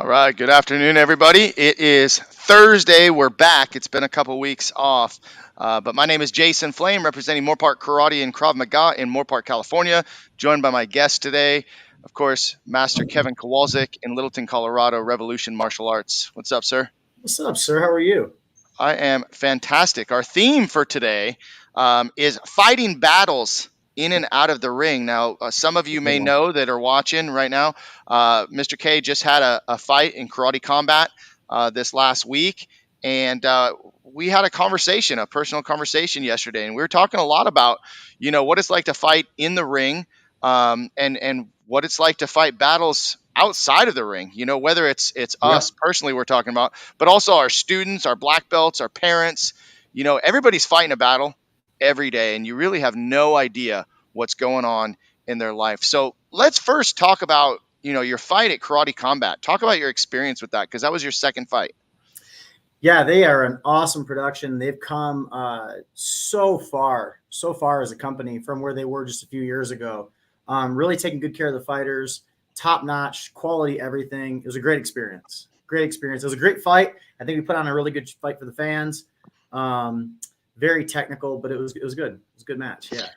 All right. Good afternoon, everybody. It is Thursday. We're back. It's been a couple weeks off. But my name is Jason Flame, representing Moorpark Karate and Krav Maga in Moorpark, California. Joined by my guest today, of course, Master Kevin Kowalczik in Littleton, Colorado, Revolution Martial Arts. What's up, sir? What's up, sir? How are you? I am fantastic. Our theme for today is fighting battles in and out of the ring. Now, some of you Good may one. know that are watching right now. Mr. K just had a fight in karate combat this last week, and we had a conversation, a personal conversation yesterday, and we were talking a lot about, what it's like to fight in the ring, and what it's like to fight battles outside of the ring. Whether it's us Yep. personally we're talking about, but also our students, our black belts, our parents. Everybody's fighting a battle every day, and you really have no idea what's going on in their life. So let's first talk about your fight at Karate Combat. Talk about your experience with that, because that was your second fight. Yeah, they are an awesome production. They've come so far as a company from where they were just a few years ago. Really taking good care of the fighters, top notch, quality, everything. It was a great experience. Great experience. It was a great fight. I think we put on a really good fight for the fans. Very technical, but it was good. It was a good match. Yeah.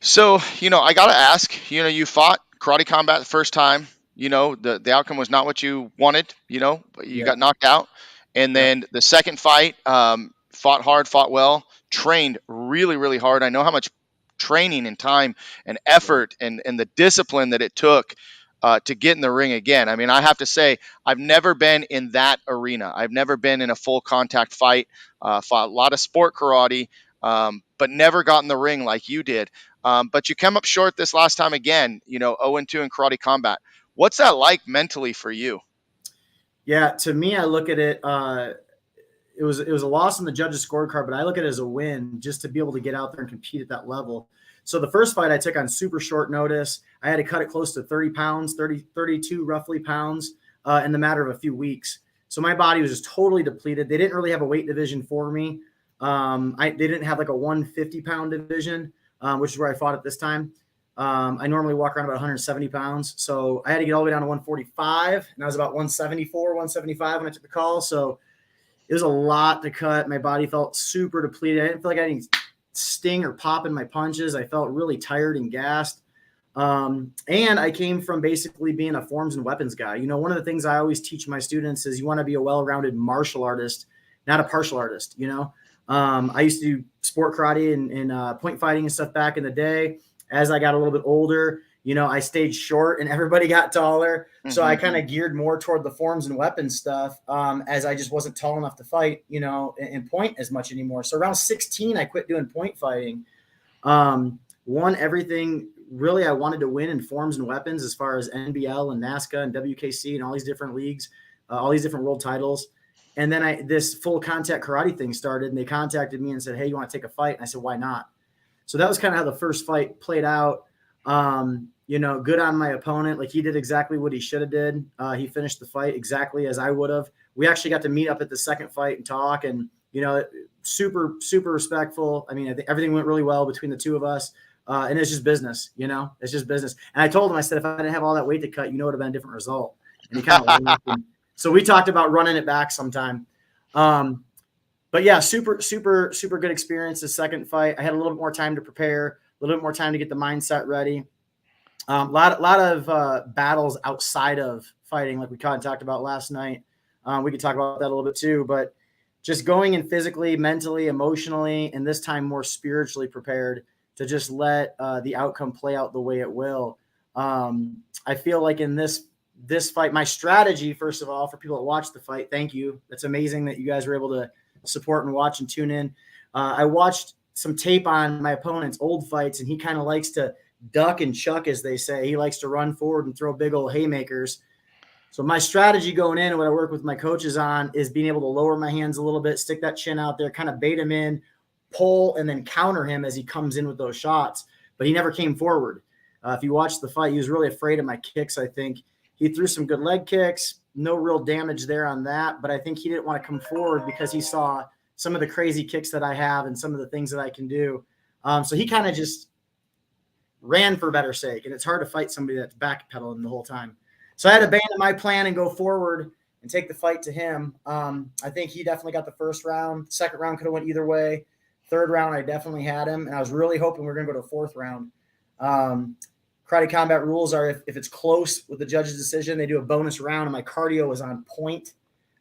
So I gotta ask. You fought Karate Combat the first time. The outcome was not what you wanted. But you Yeah. got knocked out. And Yep. then the second fight, fought hard, fought well, trained really, really hard. I know how much training and time and Yeah. effort and the discipline that it took to get in the ring again. I mean, I have to say, I've never been in that arena. I've never been in a full contact fight, fought a lot of sport karate, but never got in the ring like you did. But you come up short this last time again, 0-2 in Karate Combat. What's that like mentally for you? Yeah. To me, I look at it. It was a loss on the judges' scorecard, but I look at it as a win just to be able to get out there and compete at that level. So the first fight I took on super short notice. I had to cut it close to 30 pounds, 32 roughly pounds in the matter of a few weeks. So my body was just totally depleted. They didn't really have a weight division for me. They didn't have like a 150-pound division, which is where I fought at this time. I normally walk around about 170 pounds. So I had to get all the way down to 145, and I was about 174, 175 when I took the call. So it was a lot to cut. My body felt super depleted. I didn't feel like I had any sting or pop in my punches. I felt really tired and gassed. And I came from basically being a forms and weapons guy. One of the things I always teach my students is you want to be a well-rounded martial artist, not a partial artist. I used to do sport karate and point fighting and stuff back in the day. As I got a little bit older, I stayed short and everybody got taller. So I kind of geared more toward the forms and weapons stuff, as I just wasn't tall enough to fight, and point as much anymore. So around 16, I quit doing point fighting. Won everything really I wanted to win in forms and weapons, as far as NBL and NASCA and WKC and all these different leagues, all these different world titles. And then this full contact karate thing started, and they contacted me and said, "Hey, you want to take a fight?" And I said, "Why not?" So that was kind of how the first fight played out. Good on my opponent. Like, he did exactly what he should have did. He finished the fight exactly as I would have. We actually got to meet up at the second fight and talk, and, super, super respectful. I mean, I think everything went really well between the two of us. And it's just business, it's just business. And I told him, I said, if I didn't have all that weight to cut, it would have been a different result. And he kind of laughed. So we talked about running it back sometime. But yeah, super, super, super good experience. The second fight, I had a little bit more time to prepare, a little bit more time to get the mindset ready. Lot of battles outside of fighting, like we kind of talked about last night. We could talk about that a little bit too, but just going in physically, mentally, emotionally, and this time more spiritually prepared to just let the outcome play out the way it will. I feel like in this fight, my strategy, first of all, for people that watch the fight, thank you. That's amazing that you guys were able to support and watch and tune in. I watched some tape on my opponent's old fights, and he kind of likes to duck and chuck, as they say. He likes to run forward and throw big old haymakers. So my strategy going in, and what I work with my coaches on, is being able to lower my hands a little bit, stick that chin out there, kind of bait him in, pull, and then counter him as he comes in with those shots. But he never came forward. If you watch the fight, he was really afraid of my kicks, I think. He threw some good leg kicks, no real damage there on that, but I think he didn't want to come forward because he saw some of the crazy kicks that I have and some of the things that I can do. So he kind of just ran for better sake, and it's hard to fight somebody that's backpedaling the whole time. So I had to abandon my plan and go forward and take the fight to him. I think he definitely got the first round. Second round could have went either way. Third round, I definitely had him, and I was really hoping we were going to go to fourth round. Karate combat rules are if it's close with the judge's decision, they do a bonus round, and my cardio was on point.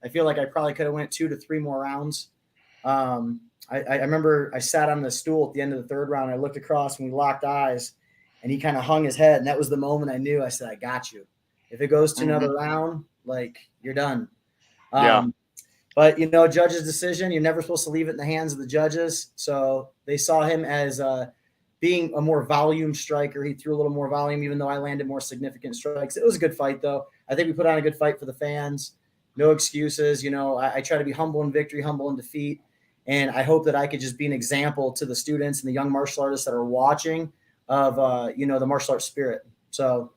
I feel like I probably could have went 2 to 3 more rounds. I remember I sat on the stool at the end of the third round. I looked across and we locked eyes, and he kind of hung his head, and that was the moment I knew. I said, I got you. If it goes to another round, like, you're done. Yeah. But, judge's decision, you're never supposed to leave it in the hands of the judges. So they saw him as being a more volume striker. He threw a little more volume, even though I landed more significant strikes. It was a good fight, though. I think we put on a good fight for the fans. No excuses. I try to be humble in victory, humble in defeat. And I hope that I could just be an example to the students and the young martial artists that are watching of, the martial arts spirit. So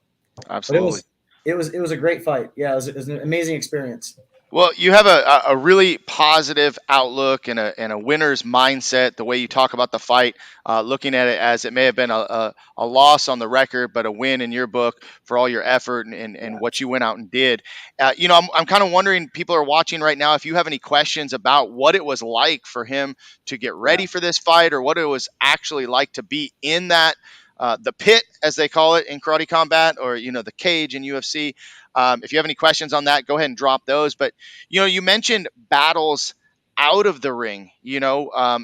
Absolutely. It was a great fight. Yeah, it was an amazing experience. Well, you have a really positive outlook and a winner's mindset. The way you talk about the fight, looking at it as it may have been a loss on the record, but a win in your book for all your effort and what you went out and did. I'm kind of wondering, people are watching right now, if you have any questions about what it was like for him to get ready for this fight, or what it was actually like to be in that the pit, as they call it in karate combat, or the cage in UFC. If you have any questions on that, go ahead and drop those. But you mentioned battles out of the ring.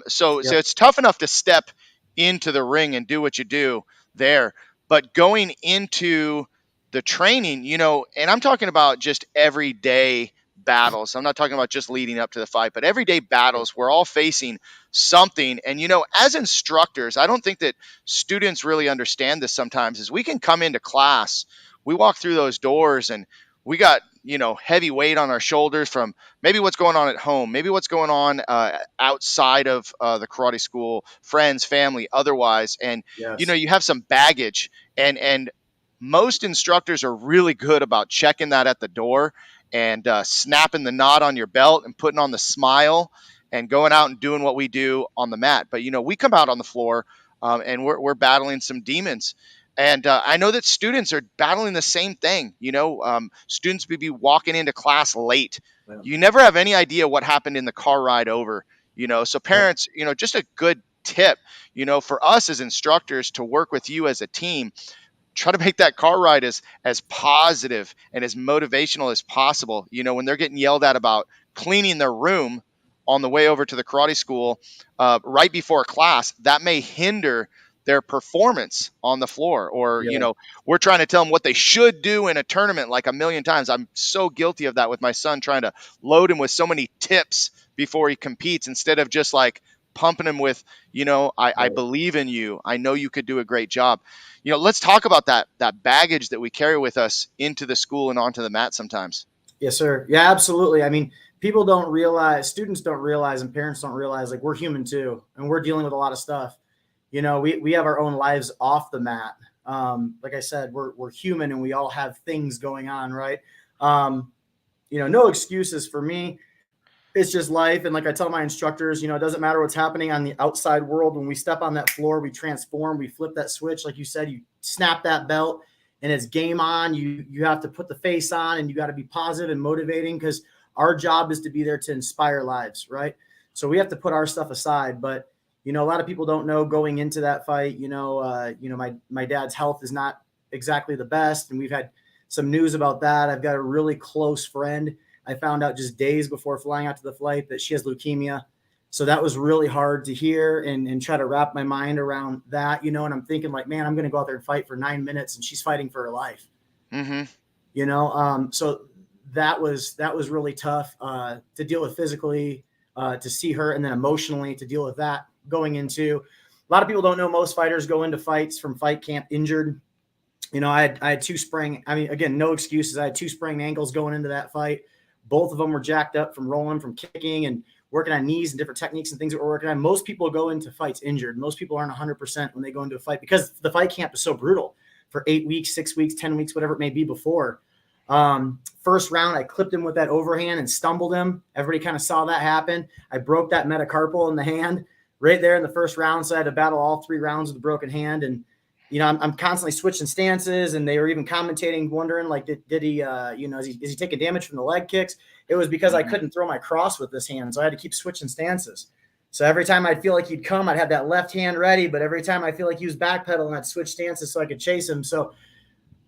So it's tough enough to step into the ring and do what you do there, but going into the training, and I'm talking about just everyday battles. I'm not talking about just leading up to the fight, but everyday battles. We're all facing something. And as instructors, I don't think that students really understand this sometimes. Is we can come into class, we walk through those doors, and we got heavy weight on our shoulders from maybe what's going on at home, maybe what's going on outside of the karate school, friends, family, otherwise. And you have some baggage, and most instructors are really good about checking that at the door and snapping the knot on your belt and putting on the smile and going out and doing what we do on the mat. But we come out on the floor and we're battling some demons. And I know that students are battling the same thing. Students may be walking into class late. Yeah. You never have any idea what happened in the car ride over. So parents, just a good tip, for us as instructors to work with you as a team. Try to make that car ride as positive and as motivational as possible. When they're getting yelled at about cleaning their room on the way over to the karate school right before class, that may hinder their performance on the floor. Or, we're trying to tell them what they should do in a tournament like a million times. I'm so guilty of that with my son, trying to load him with so many tips before he competes instead of just like pumping him with, I believe in you. I know you could do a great job. Let's talk about that baggage that we carry with us into the school and onto the mat sometimes. Yes, sir. Yeah, absolutely. I mean, people don't realize, students don't realize, and parents don't realize, like, we're human too, and we're dealing with a lot of stuff. We have our own lives off the mat. Like I said, we're human and we all have things going on, right? No excuses for me. It's just life. And like I tell my instructors, it doesn't matter what's happening on the outside world. When we step on that floor, we transform, we flip that switch. Like you said, you snap that belt and it's game on. You have to put the face on, and you got to be positive and motivating, because our job is to be there to inspire lives, right? So we have to put our stuff aside. But a lot of people don't know going into that fight, my dad's health is not exactly the best. And we've had some news about that. I've got a really close friend. I found out just days before flying out to the flight that she has leukemia. So that was really hard to hear and try to wrap my mind around that, and I'm thinking, like, man, I'm going to go out there and fight for 9 minutes, and she's fighting for her life. Mm-hmm. So that was really tough to deal with physically, to see her, and then emotionally to deal with that going into. A lot of people don't know most fighters go into fights from fight camp injured. I had two sprained, again, no excuses. I had 2 sprained ankles going into that fight. Both of them were jacked up from rolling, from kicking, and working on knees and different techniques and things that we're working on. Most people go into fights injured. Most people aren't 100% when they go into a fight, because the fight camp is so brutal for 8 weeks, 6 weeks, 10 weeks, whatever it may be before. First round, I clipped him with that overhand and stumbled him. Everybody kind of saw that happen. I broke that metacarpal in the hand right there in the first round. So I had to battle all 3 rounds with a broken hand. And I'm constantly switching stances, and they were even commentating, wondering like, did he, is he taking damage from the leg kicks? It was because I Mm-hmm. couldn't throw my cross with this hand, so I had to keep switching stances. So every time I'd feel like he'd come, I'd have that left hand ready, but every time I feel like he was backpedaling, I'd switch stances so I could chase him. So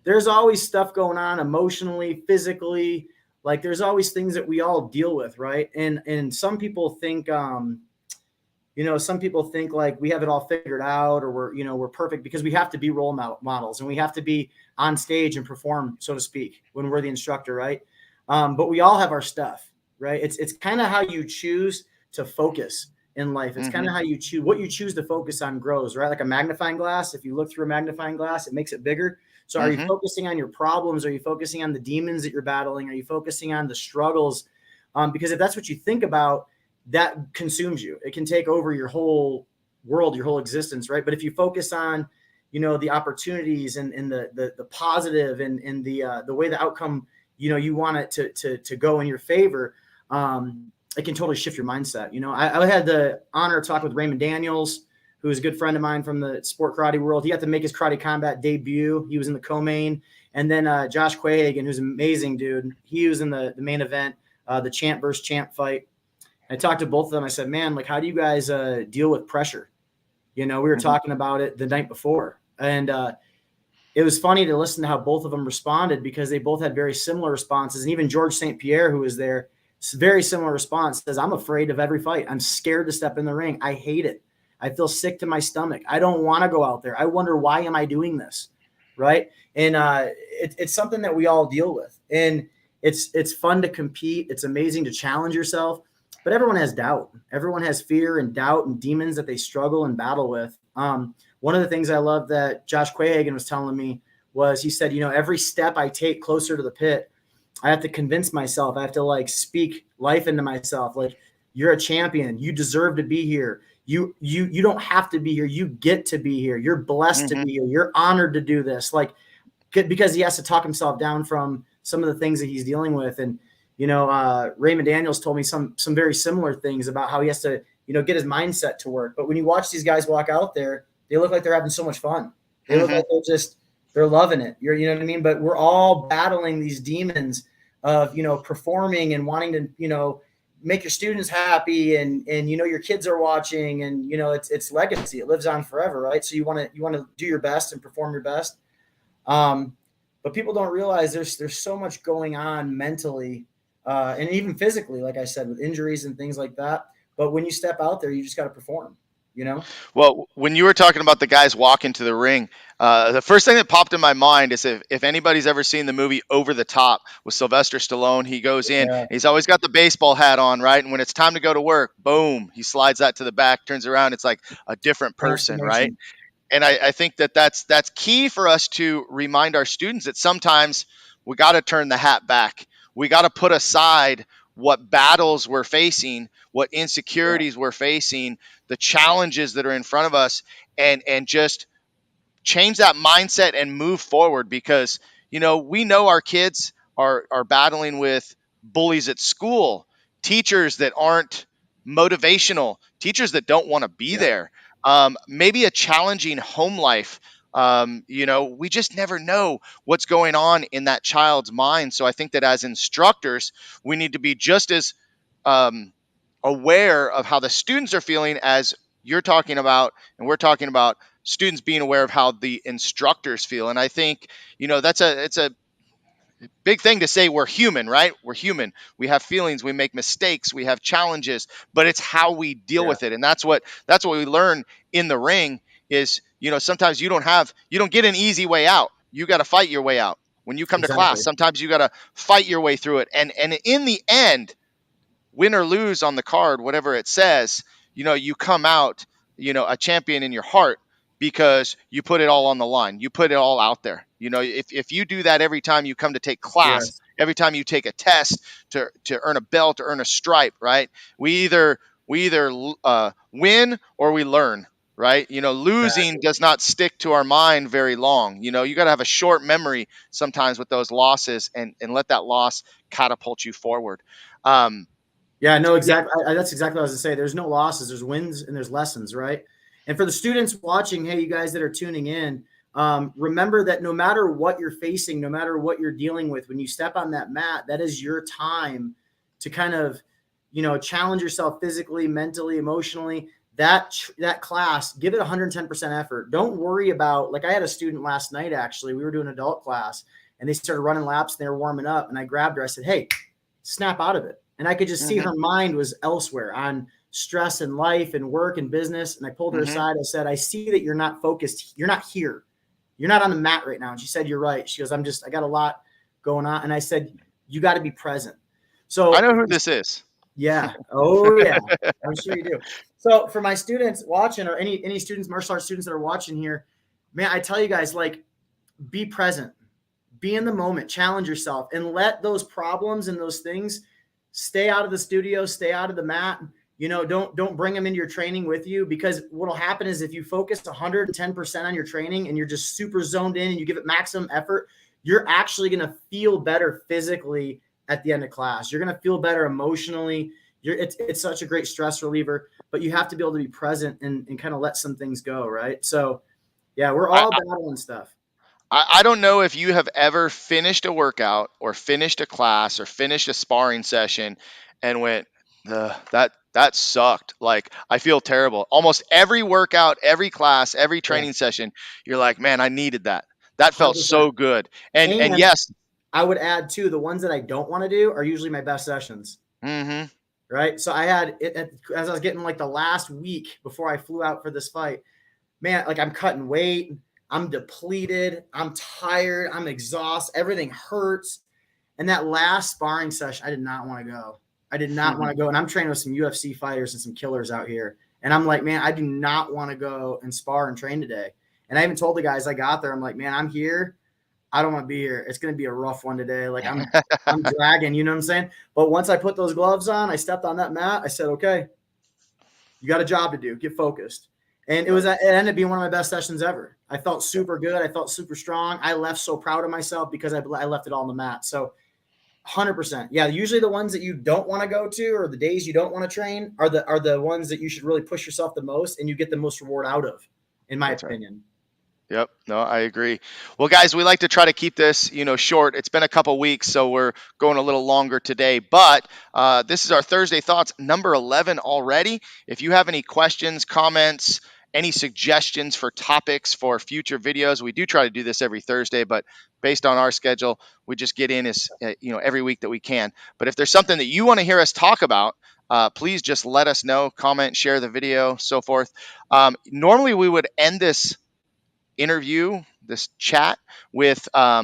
there's always stuff going on emotionally, physically. Like there's always things that we all deal with, right? And some people think, some people think like we have it all figured out, or we're perfect, because we have to be role models, and we have to be on stage and perform, so to speak, when we're the instructor, right? But we all have our stuff, right? It's kind of how you choose to focus in life. It's kind Mm-hmm. of how you choose what you choose to focus on grows, right? Like a magnifying glass. If you look through a magnifying glass, it makes it bigger. So are you Mm-hmm. focusing on your problems? Are you focusing on the demons that you're battling? Are you focusing on the struggles? Because if that's what you think about, that consumes you. It can take over your whole world, your whole existence, right? But if you focus on, the opportunities, and the positive, and the way the outcome, you want it to go in your favor, it can totally shift your mindset. I had the honor of talking with Raymond Daniels, who is a good friend of mine from the sport karate world. He got to make his karate combat debut. He was in the co-main. And then Josh Quahagan, who's an amazing dude. He was in the main event, the champ versus champ fight. I talked to both of them. I said, man, like, how do you guys deal with pressure? We were Mm-hmm. talking about it the night before. And it was funny to listen to how both of them responded, because they both had very similar responses. And even George St. Pierre, who was there, very similar response, says, I'm afraid of every fight. I'm scared to step in the ring. I hate it. I feel sick to my stomach. I don't want to go out there. I wonder, why am I doing this? Right. And it's something that we all deal with. And it's fun to compete. It's amazing to challenge yourself. But everyone has doubt. Everyone has fear and doubt and demons that they struggle and battle with. One of the things I love that Josh Quahagan was telling me was, he said, every step I take closer to the pit, I have to convince myself. I have to like speak life into myself. Like, you're a champion. You deserve to be here. You don't have to be here. You get to be here. You're blessed to Mm-hmm. be here. You're honored to do this. Like, because he has to talk himself down from some of the things that he's dealing with. And Raymond Daniels told me some very similar things about how he has to get his mindset to work. But when you watch these guys walk out there, they look like they're having so much fun. They look Mm-hmm. like they're loving it. You know what I mean? But we're all battling these demons of performing and wanting to make your students happy, and your kids are watching, and it's legacy. It lives on forever, right? So you want to do your best and perform your best. Um, but people don't realize there's so much going on mentally, and even physically, like I said, with injuries and things like that. But when you step out there, you just got to perform. You know? Well, when you were talking about the guys walking to the ring, the first thing that popped in my mind is, if anybody's ever seen the movie Over the Top with Sylvester Stallone, he goes in, Yeah, he's always got the baseball hat on, right? And when it's time to go to work, boom, he slides that to the back, turns around, it's like a different person, right? transformation. And I think that's key for us to remind our students that sometimes we got to turn the hat back. We got to put aside what battles we're facing, what Yeah, insecurities we're facing, the challenges that are in front of us, and just change that mindset and move forward, because we know our kids are battling with bullies at school, teachers that aren't motivational, teachers that don't want to be yeah, there, maybe a challenging home life. We just never know what's going on in that child's mind. So I think that as instructors, we need to be just as um, aware of how the students are feeling as you're talking about, and we're talking about students being aware of how the instructors feel. And I think it's a big thing to say. We're human, right? We're human. We have feelings, we make mistakes, we have challenges, but it's how we deal yeah. with it. And that's what we learn in the ring is, sometimes you don't get an easy way out. You got to fight your way out. When you come to class, Exactly. sometimes you got to fight your way through it, and in the end, win or lose on the card, whatever it says, you come out, a champion in your heart, because you put it all on the line. You put it all out there. If you do that every time you come to take class, Yes, every time you take a test to earn a belt, to earn a stripe, right? We either win or we learn, right? Losing exactly. does not stick to our mind very long. You got to have a short memory sometimes with those losses, and let that loss catapult you forward. Um, Yeah, no, yeah. exactly. That's exactly what I was going to say. There's no losses, there's wins and there's lessons, right? And for the students watching, hey, you guys that are tuning in, Remember that no matter what you're facing, no matter what you're dealing with, when you step on that mat, that is your time to kind of, challenge yourself physically, mentally, emotionally. That class, give it 110% effort. Don't worry about, like, I had a student last night, actually, we were doing adult class and they started running laps and they were warming up, and I grabbed her. I said, hey, snap out of it. And I could just see her mind was elsewhere on stress and life and work and business. And I pulled her aside. I said, I see that you're not focused. You're not here. You're not on the mat right now. And she said, you're right. She goes, I got a lot going on. And I said, you got to be present. So I know who this is. Yeah. Oh yeah. I'm sure you do. So for my students watching, or any students, martial arts students that are watching here, man, I tell you guys, like, be present, be in the moment, challenge yourself, and let those problems and those things stay out of the studio, stay out of the mat. Don't bring them into your training with you, because what'll happen is if you focus 110% on your training and you're just super zoned in and you give it maximum effort, you're actually going to feel better physically at the end of class. You're going to feel better emotionally. It's such a great stress reliever, but you have to be able to be present and kind of let some things go. Right. So yeah, we're all battling stuff. I don't know if you have ever finished a workout or finished a class or finished a sparring session and went, that sucked. Like, I feel terrible. Almost every workout, every class, every training session, you're like, man, I needed that. That felt 100%. So good. And yes, I would add too, the ones that I don't want to do are usually my best sessions. Right. So I had it as I was getting like the last week before I flew out for this fight, man, like, I'm cutting weight. I'm depleted. I'm tired. I'm exhausted. Everything hurts. And that last sparring session, I did not want to go. I did not want to go. And I'm training with some UFC fighters and some killers out here. And I'm like, man, I do not want to go and spar and train today. And I even told the guys I got there, I'm like, man, I'm here. I don't want to be here. It's going to be a rough one today. Like, I'm dragging, you know what I'm saying? But once I put those gloves on, I stepped on that mat. I said, okay, you got a job to do. Get focused. And it ended up being one of my best sessions ever. I felt super good. I felt super strong. I left so proud of myself because I left it all on the mat. So 100%. Yeah. Usually the ones that you don't want to go to, or the days you don't want to train, are the ones that you should really push yourself the most and you get the most reward out of, in my opinion. Right. Yep. No, I agree. Well, guys, we like to try to keep this, short. It's been a couple weeks, so we're going a little longer today. But this is our Thursday Thoughts number 11 already. If you have any questions, comments, any suggestions for topics for future videos, we do try to do this every Thursday, but based on our schedule, we just get in every week that we can. But if there's something that you want to hear us talk about, please just let us know, comment, share the video, so forth. Normally, we would end this interview, this chat, with our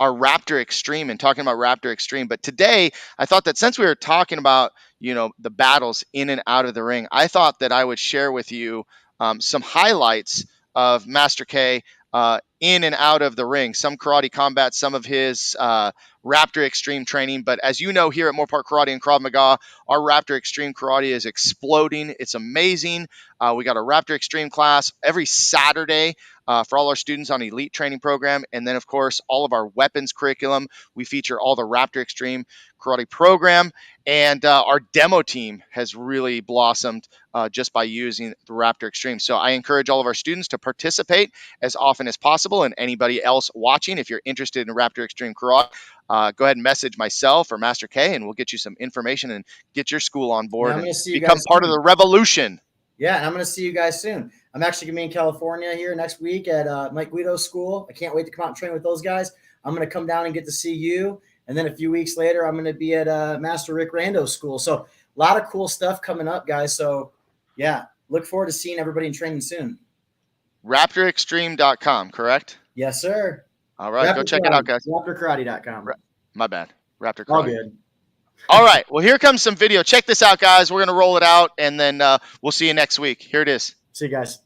Raptor Extreme and talking about Raptor Extreme. But today, I thought that since we were talking about, the battles in and out of the ring, I thought that I would share with you some highlights of Master K in and out of the ring, some karate combat, some of his Raptor Extreme training. But as you know, here at Moorpark Karate and Krav Maga, our Raptor Extreme Karate is exploding. It's amazing. We got a Raptor Extreme class every Saturday for all our students on Elite Training Program. And then, of course, all of our weapons curriculum. We feature all the Raptor Extreme Karate program. And our demo team has really blossomed just by using the Raptor Extreme. So I encourage all of our students to participate as often as possible. And anybody else watching, if you're interested in Raptor Extreme Karate, go ahead and message myself or Master K, and we'll get you some information and get your school on board and become part of the revolution. Yeah, and I'm going to see you guys soon. I'm actually going to be in California here next week at Mike Guido's school. I can't wait to come out and train with those guys. I'm going to come down and get to see you. And then a few weeks later, I'm going to be at Master Rick Rando's school. So a lot of cool stuff coming up, guys. So, yeah, look forward to seeing everybody in training soon. RaptorExtreme.com, correct? Yes, sir. All right, Raptor go check Karate, it out, guys. RaptorKarate.com. My bad. Raptor Karate. All good. All right, well, here comes some video. Check this out, guys. We're going to roll it out, and then we'll see you next week. Here it is. See you guys.